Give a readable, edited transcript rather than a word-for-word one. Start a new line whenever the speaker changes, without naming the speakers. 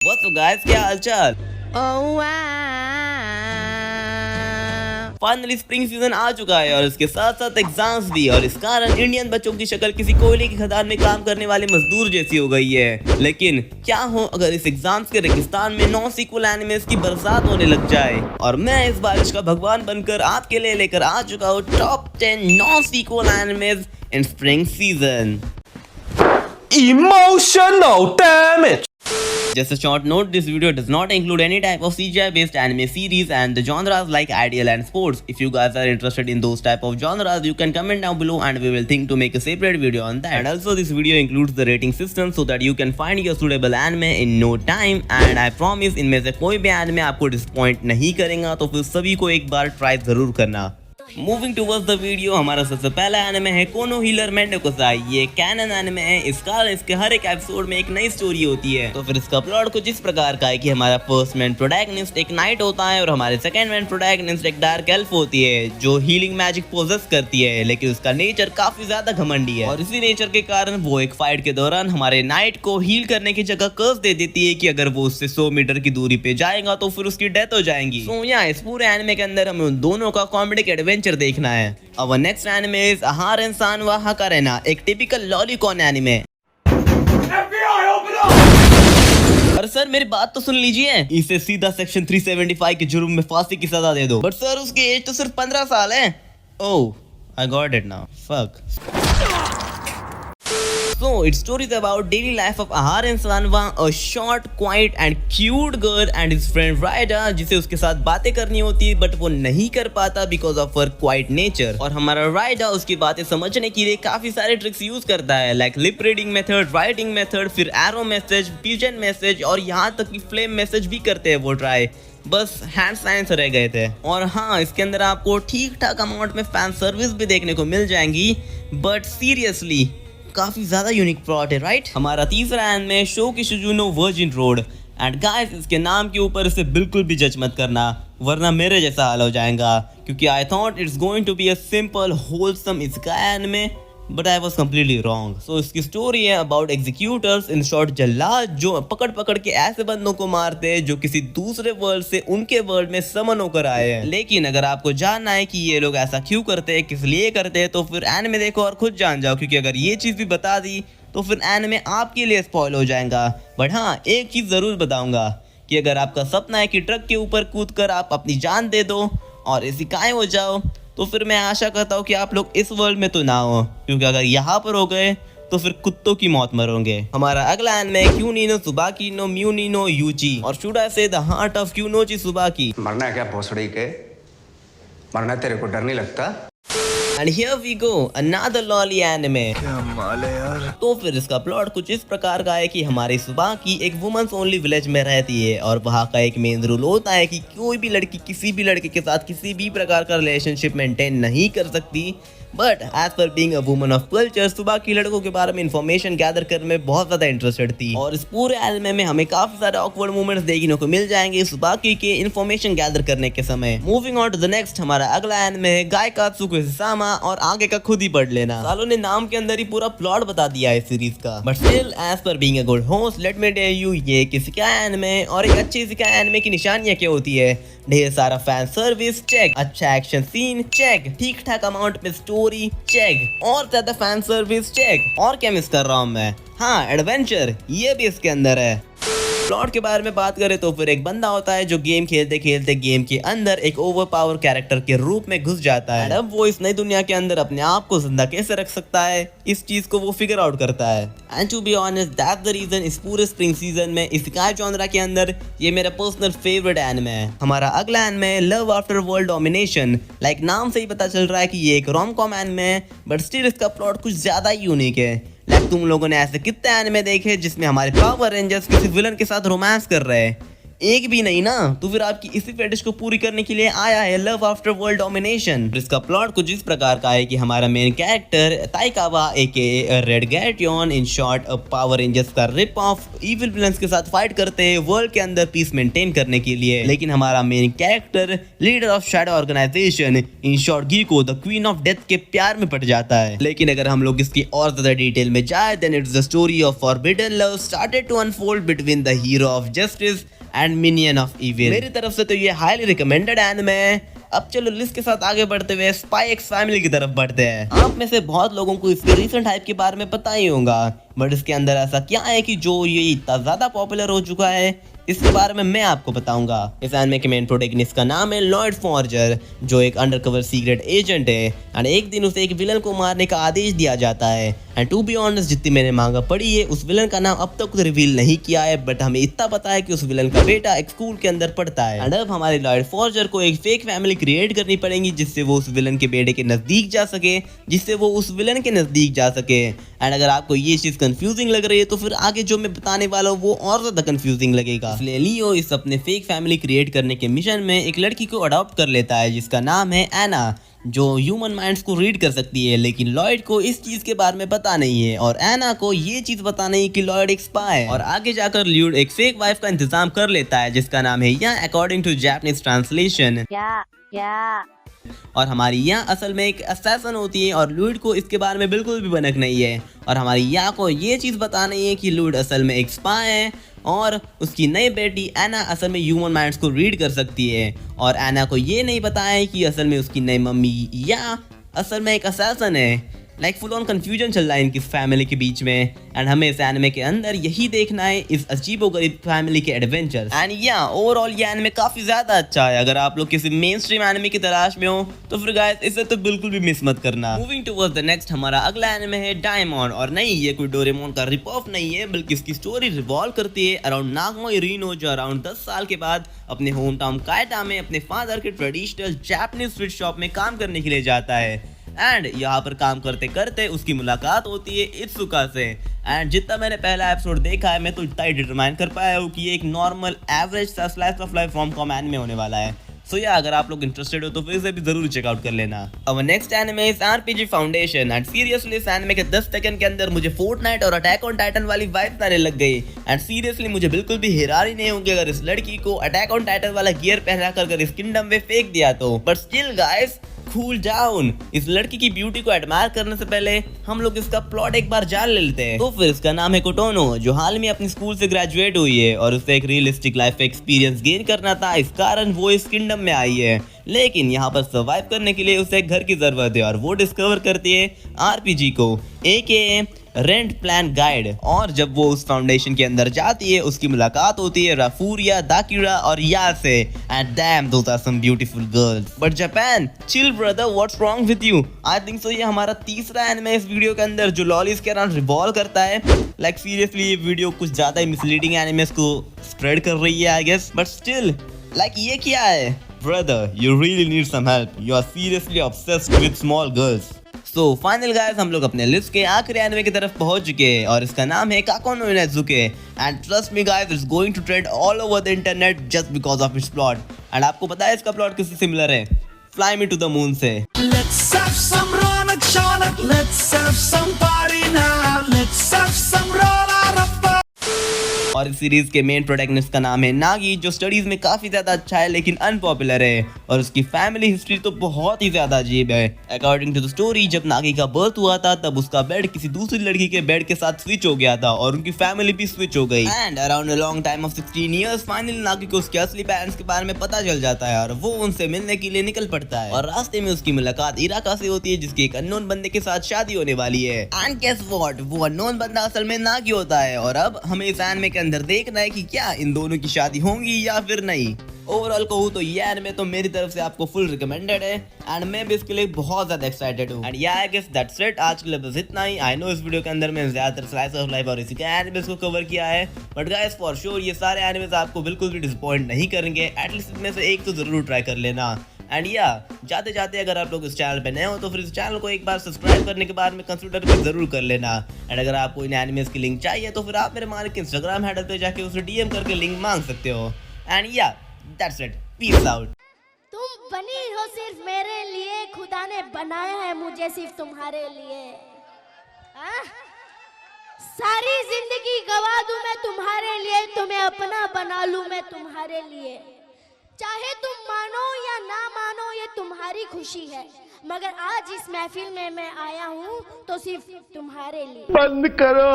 What's up guys, क्या हालचाल। Finally spring season आ चुका है और इसके साथ साथ एग्जाम्स भी, और इस कारण इंडियन बच्चों की शक्ल किसी कोयले की खदान में काम करने वाले मजदूर जैसी हो गई है। लेकिन क्या हो अगर इस एग्जाम्स के रेगिस्तान में नॉन सीक्वल एनिमेस की बरसात होने लग जाए। और मैं इस बारिश का भगवान बनकर आपके लिए लेकर आ चुका हूँ top 10 non sequel animes in spring season.
Emotional damage.
Just a short note, this video does not include any type of CGI based anime series and the genres like ideal and sports. If you guys are interested in those type of genres, you can comment down below and we will think to make a separate video on that. And also this video includes the rating system so that you can find your suitable anime in no time. And I promise इनमें से कोई भी anime आपको disappoint नहीं करेगा, तो फिर सभी को एक बार try जरूर करना। मूविंग टूवर्ड्स द वीडियो, हमारा सबसे पहला एनिमे है कोनो हीलर मेंडोकुसाई। ये कैनन एनिमे है, इस कारण इसके हर एक एपिसोड में एक नई स्टोरी होती है। तो फिर इसका प्लॉट कुछ इस प्रकार का है कि हमारा फर्स्ट मैन प्रोटैगनिस्ट एक नाइट होता है और हमारे सेकंड मैन प्रोटैगनिस्ट एक डार्क एल्फ होती है जो हीलिंग मैजिक पोजेस करती है, लेकिन उसका नेचर काफी ज्यादा घमंडी है। और इसी नेचर के कारण वो एक फाइट के दौरान हमारे नाइट को हील करने की जगह कर्स दे देती है कि अगर वो उससे 100 मीटर की दूरी पे जाएगा तो फिर उसकी डेथ हो जाएगी। सो यहाँ इस पूरे एनिमे के अंदर हमें उन दोनों का कॉमेडिक एडवेंचर देखना है। Our next anime is Aharen San wa Hakarena, एक टिपिकल लॉलीकॉन एनिमे। अरे सर मेरी बात तो सुन लीजिए, इसे सीधा सेक्शन 375 के जुर्म में फांसी की सजा दे दो। बट सर उसकी एज तो सिर्फ 15 साल है। ओह, I got it now. Fuck. So, its story is about daily life of Aharen Sanwa, a short, quiet and cute girl and his friend Raida, जिसे उसके साथ बातें करनी होती है बट वो नहीं कर पाता because of her quiet nature। और हमारा Raida उसकी बातें समझने के लिए काफी सारे ट्रिक्स यूज करता है, like lip reading method, writing method, फिर एरो मैसेज, पिजन मैसेज और यहाँ तक कि फ्लेम मैसेज भी करते हैं वो ट्राई। बस हैंड साइंस रह गए थे। और हाँ, इसके अंदर आपको ठीक ठाक अमाउंट में फैन सर्विस भी देखने को मिल जाएंगी, बट सीरियसली काफी ज्यादा यूनिक प्लॉट है, राइट। हमारा तीसरा anime Shokishuju no virgin road. And guys, इसके नाम के ऊपर इसे बिल्कुल भी जज मत करना, वरना मेरे जैसा हाल हो जाएगा, क्योंकि I thought it's going to be a simple wholesome isekai anime, but I was completely wrong. So इसकी स्टोरी है अबाउट एग्जीक्यूटर्स, इन शॉर्ट जल्लाद, जो पकड़ पकड़ के ऐसे बंदों को मारते हैं जो किसी दूसरे वर्ल्ड से उनके वर्ल्ड में समन होकर आए हैं। लेकिन अगर आपको जानना है कि ये लोग ऐसा क्यों करते हैं, किस लिए करते हैं, तो फिर एनिमे देखो और खुद जान जाओ, क्योंकि अगर ये चीज़ भी बता दी तो फिर एनिमे आपके लिए स्पॉइल हो जाएगा। बट हाँ, एक चीज़ ज़रूर बताऊँगा कि अगर आपका सपना है कि ट्रक के ऊपर कूद कर आप अपनी जान दे दो और इसिकाई हो जाओ, तो फिर मैं आशा करता हूँ कि आप लोग इस वर्ल्ड में तो ना हो, क्योंकि अगर यहाँ पर हो गए तो फिर कुत्तों की मौत मरोगे। हमारा अगला एनिमे क्यूनी नो सुबाकी नो म्यूनी नो यूची, और शुड आई से द हार्ट ऑफ क्यूनोची सुबाकी।
मरना है क्या भोसड़ी के? मरना तेरे को डर नहीं लगता?
And here we go, another lolly anime।
क्या माल है यार।
तो फिर इसका प्लॉट कुछ इस प्रकार का है कि हमारी सुबह की एक वुमेन्स ओनली विलेज में रहती है और वहाँ का एक मेन रूल होता है कि कोई भी लड़की किसी भी लड़के के साथ किसी भी प्रकार का रिलेशनशिप मेंटेन नहीं कर सकती। But as per being a woman of culture, सुबह की लड़कों के बारे में इंफॉर्मेशन गैदर करने में बहुत ज्यादा इंटरेस्टेड थी। और इस पूरे एनिमे में हमें काफी सारे ऑकवर्ड मोमेंट्स देखने को मिल जाएंगे सुबह की के इंफॉर्मेशन गैदर करने के समय। Moving on to the next, हमारा अगला एनिमे है गाइकात्सुको हिसामा, और आगे का खुद ही पढ़ लेना। सालों ने नाम के अंदर ही पूरा प्लॉट बता दिया है सीरीज का। But still as per being a good host, let me tell you, ये किसी का एनिमे और एक अच्छी इसेकाई एनिमे की निशानियां क्या होती है। ढेर सारा फैन सर्विस चेक, अच्छा एक्शन सीन चेक, ठीक ठाक अमाउंट में स्टोरी चेक, और ज्यादा फैन सर्विस चेक। और क्या मिस कर रहा हूँ मैं? हाँ, एडवेंचर, ये भी इसके अंदर है। प्लॉट के बारे में बात करें तो फिर एक बंदा होता है जो गेम खेलते खेलते गेम के अंदर एक ओवर पावर कैरेक्टर के रूप में घुस जाता है। अब वो इस नई दुनिया के अंदर अपने आप को जिंदा कैसे रख सकता है, इस चीज को वो फिगर आउट करता है। And to be honest, that's the reason इस पूरे स्प्रिंग सीजन में इसेकाई जॉनरा के अंदर ये मेरा पर्सनल फेवरेट एनिमे है। हमारा अगला एनिमे है love after world domination. Like नाम से ही पता चल रहा है कि ये एक रोम कॉम एनिमे है, बट स्टिल इसका प्लॉट कुछ ज्यादा ही यूनिक है। लाइक तुम लोगों ने ऐसे कितने एनिमे देखे जिसमें हमारे पावर रेंजर्स किसी विलन के साथ रोमांस कर रहे हैं, एक भी नहीं ना, तो फिर आपकी इसी फेटिश को पूरी करने के लिए आया है लव आफ्टर वर्ल्ड डोमिनेशन। इसका प्लॉट कुछ इस प्रकार का है कि हमारा मेन कैरेक्टर ताइकावा एके रेड गैटियन, इन शॉर्ट पावर रेंजर्स का रिप ऑफ इविल विलन्स के साथ फाइट करते हैं वर्ल्ड के अंदर पीस मेंटेन करने के लिए। लेकिन हमारा main character leader of shadow organization, in short गीको द क्वीन ऑफ डेथ के प्यार में पड़ जाता है। लेकिन अगर हम लोग इसकी और ज्यादा डिटेल में जाए, then it's the story of forbidden love started to unfold between the hero of justice and minion of evil. मेरी तरफ से तो ये हाईली रिकमेंडेड एनिमे है। अब चलो लिस्ट के साथ आगे बढ़ते हुए स्पाई एक्स फैमिली की तरफ बढ़ते हैं। आप में से बहुत लोगों को इसके रीसेंट हाइप के बारे में पता ही होगा, बट इसके अंदर ऐसा क्या है कि जो ये इतना ज्यादा पॉपुलर हो चुका है, इसके बारे में मैं आपको बताऊंगा। इस एनिमे के मेन प्रोटैगनिस्ट का नाम है लॉयड फॉर्जर, जो एक अंडरकवर सीक्रेट एजेंट है। एंड एक दिन उसे एक विलन को मारने का आदेश दिया जाता है। एंड टू बी ऑनेस्ट, जितनी मैंने मांगा पड़ी है, उस विलन का नाम अब तक तो रिवील नहीं किया है, बट हमें इतना पता है कि उस विलन का बेटा एक स्कूल के अंदर पढ़ता है। एंड अब हमारे लॉयड फॉर्जर को एक फेक फैमिली क्रिएट करनी पड़ेगी, जिससे वो उस विलन के बेटे के नजदीक जा सके, एंड अगर आपको ये चीज कंफ्यूजिंग लग रही है, तो फिर आगे जो मैं बताने वाला हूँ वो और ज्यादा कंफ्यूजिंग लगेगा। इसलिए लियो इस अपने फेक फैमिली क्रिएट करने के मिशन में एक लड़की को अडॉप्ट कर लेता है, जिसका नाम है एना, जो ह्यूमन माइंड्स को रीड कर सकती है। लेकिन लॉयड को इस चीज के बारे में पता नहीं है, और एना को ये चीज पता नहीं कि लॉयड एक स्पाई है। और आगे जाकर लियोड एक फेक वाइफ का इंतजाम कर लेता है, जिसका नाम है या अकॉर्डिंग टू जापानीज ट्रांसलेशन। और हमारी यहाँ असल में एक असैसन होती है, और लूड को इसके बारे में बिल्कुल भी भनक नहीं है। और हमारी यहाँ को ये चीज़ पता नहीं है कि लूड असल में एक स्पाई है, और उसकी नई बेटी एना असल में ह्यूमन माइंड्स को रीड कर सकती है। और एना को ये नहीं पता है कि असल में उसकी नई मम्मी या असल में एक असैसन है। लाइक फुल ऑन कंफ्यूजन चल रहा है इनकी फैमिली के बीच में, एंड हमें इस एनिमे के अंदर यही देखना है, इस अजीबोगरीब फैमिली के एडवेंचर्स। एंड या ओवरऑल ये एनिमे काफी ज्यादा अच्छा है। अगर आप लोग किसी मेन स्ट्रीम एनिमे की तलाश में हो, तो फिर गाइस इसे तो बिल्कुल भी मिस मत करना। मूविंग टुवर्ड्स द नेक्स्ट, हमारा अगला एनिमे है डायमंड। और नहीं, ये कोई डोरेमोन का रिप ऑफ नहीं है, बल्कि इसकी स्टोरी रिवॉल्व करती है अराउंड नागमो इरिनो, जो अराउंड 10 साल के बाद अपने होम टाउन कायटा में अपने फादर के ट्रेडिशनल जापानीज स्वीट शॉप में काम करने के लिए जाता है। एंड यहाँ पर काम करते करते उसकी मुलाकात होती है इत्सुका से। एंड जितना मैंने पहला एपिसोड देखा है, मैं तो इतना ही डिटरमाइन कर पाया हूँ कि ये एक नॉर्मल एवरेज सा slice of life rom com anime होने वाला है। सो या अगर आप लोग इंटरेस्टेड हो तो फिर से भी जरूर चेकआउट कर लेना। अब next anime is RPG foundation. And seriously इस एनिमे के 10 सेकंड के अंदर मुझे फोर्टनाइट और अटैक ऑन टाइटन वाली वाइब्स आने लग गई। एंड सीरियसली मुझे बिल्कुल भी हैरानी नहीं होगी अगर इस लड़की को अटैक ऑन टाइटन वाला गियर पहना कर इस किंगडम में फेंक दिया तो। But still guys, cool down. इस लड़की की ब्यूटी को एडमायर करने से पहले हम लोग इसका प्लॉट एक बार जान लेते हैं। तो फिर इसका नाम है कोटोनो, जो हाल में अपनी स्कूल से ग्रेजुएट हुई है, और उसे एक रियलिस्टिक लाइफ एक्सपीरियंस गेन करना था, इस कारण वो इस किंगडम में आई है। लेकिन यहाँ पर सर्वाइव करने के लिए उसे एक घर की जरूरत है, और वो डिस्कवर करती है आरपीजी को, AKA रेंट प्लान गाइड। और जब वो उस फाउंडेशन के अंदर जाती है, उसकी मुलाकात होती है राफूरिया, दाकिरा और या से। And damn, those are some beautiful girls. But Japan, chill brother, what's wrong with you? I think so ये हमारा तीसरा एनिमे इस वीडियो के अंदर जो लॉलीज के अराउंड रिवॉल्व करता है। लाइक सीरियसली ये वीडियो कुछ ज्यादा ही मिसलीडिंग एनिमेस को स्प्रेड कर रही है I guess, but still like ये क्या है? Brother, you really need some help, you are seriously obsessed with small girls. So final guys, हम लोग अपने लिस्ट के आखिरी एनिमे की तरफ पहुंच चुके हैं, और इसका नाम है काको नो इनेजुके। And trust me guys, it's going to trend all over the internet just because of its plot. And आपको पता है इसका प्लॉट किससे सिमिलर है? Fly me to the moon से।
Let's have some Ronald Charlotte, let's have some party now, let's have some roll out of the
और इस series के मेन प्रोटैगनिस्ट का नाम है नागी, जो स्टडीज में काफी ज्यादा अच्छा है लेकिन अनपॉपुलर है, और उसकी फैमिली हिस्ट्री तो बहुत ही ज्यादा अजीब है। अकॉर्डिंग टू द स्टोरी, जब नागी का बर्थ हुआ था तब उसका बेड किसी दूसरी लड़की के बेड के साथ स्विच हो गया था, और उनकी फैमिली भी स्विच हो गई। And around a long time of 16 years finally Nagi को उसके असली पेरेंट्स के बारे में पता चल जाता है, और वो उनसे मिलने के लिए निकल पड़ता है। और रास्ते में उसकी मुलाकात इराका से होती है, जिसकी एक अननोन बंदे के साथ शादी होने वाली है। एंड गेस व्हाट, वो अननोन बंदा असल में नागी होता है। और अब हमें इस एनिमे के अंदर देखना है कि क्या इन दोनों की शादी होंगी या फिर नहीं। ओवरऑल कहूँ तो ये एनिमे तो मेरी तरफ से आपको फुल रिकमेंडेड है, एंड मैं भी इसके लिए बहुत ज्यादा एक्साइटेड हूँ। एंड या आई गेस दैट्स इट, आज के लिए बस इतना ही। आई नो इस वीडियो के अंदर मैंने ज्यादातर स्लाइस ऑफ लाइफ और इसी के एनिमेस को कवर किया है, बट गाइस फॉर श्योर ये सारे एनिमेस आपको बिल्कुल भी डिसअपॉइंट नहीं करेंगे। एटलीस्ट इनमें से एक तो जरूर ट्राई कर लेना। एंड या जाते जाते अगर आप लोग इस चैनल पे नए हो तो फिर इस चैनल को एक बार सब्सक्राइब करने के बाद में कंसिडर भी जरूर कर लेना। एंड अगर आपको इन एनिमेस की लिंक चाहिए तो फिर आप मेरे मालिक के इंस्टाग्राम हैंडल पे जाके उसे DM करके लिंक मांग सकते हो। एंड या दैट्स इट, पीस आउट।
तुम बनी हो सिर्फ मेरे लिए, खुदा ने बनाया है मुझे सिर्फ तुम्हारे लिए। हाँ? सारी जिंदगी गवा दूं मैं तुम्हारे लिए, तुम्हें अपना बना लूं मैं तुम्हारे लिए। चाहे तुम मानो या ना मानो ये तुम्हारी खुशी है, मगर आज इस महफिल में मैं आया हूं तो सिर्फ तुम्हारे लिए।
बंद करो।